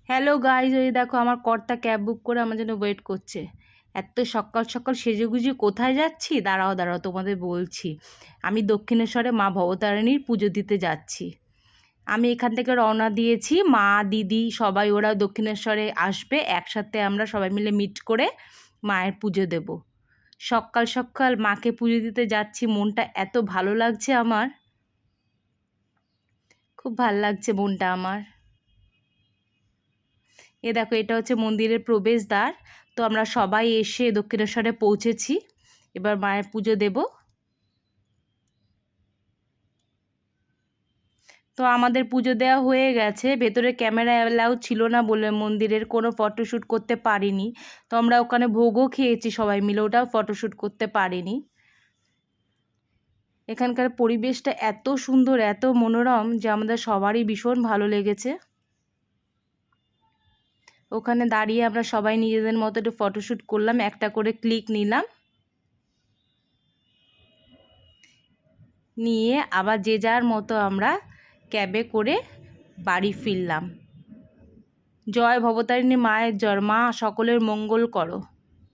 Hello guys, ওই দেখো আমার কর্তা ক্যাব বুক করে আমার জন্য ওয়েট করছে। এত সকাল সকাল সেজেগুজে কোথায় যাচ্ছি? দাঁড়াও দাঁড়াও, তোমাদের বলছি। আমি দক্ষিণেশ্বরে মা ভবতারিণীর পুজো দিতে যাচ্ছি। আমি এখান থেকে রওনা দিয়েছি, মা দিদি সবাই ওরা দক্ষিণেশ্বরে আসবে, একসাথে আমরা সবাই মিলে মিট করে মায়ের পুজো দেব। সকাল সকাল মাকে পুজো দিতে যাচ্ছি, মনটা এত ভালো লাগছে আমার, খুব ভাল লাগছে মনটা আমার। এ দেখো, এটা হচ্ছে মন্দিরের প্রবেশদ্বার। তো আমরা সবাই এসে দক্ষিণেশ্বরে পৌঁছেছি, এবার মায়ের পুজো দেব। তো আমাদের পুজো দেওয়া হয়ে গেছে। ভেতরে ক্যামেরা অ্যালাউ ছিল না বলে মন্দিরের কোনো ফটোশ্যুট করতে পারিনি। তো আমরা ওখানে ভোগও খেয়েছি সবাই মিলে, ওটাও ফটোশ্যুট করতে পারিনি। এখানকার পরিবেশটা এত সুন্দর, এত মনোরম যে আমাদের সবারই ভীষণ ভালো লেগেছে। ওখানে দাঁড়িয়ে আমরা সবাই নিজেদের মতো একটু ফটোশ্যুট করলাম, একটা করে ক্লিক নিলাম, নিয়ে আবার যে যার মতো আমরা ক্যাবে করে বাড়ি ফিরলাম। জয় ভবতারিণী মায়ের জয়, মা সকলের মঙ্গল করো।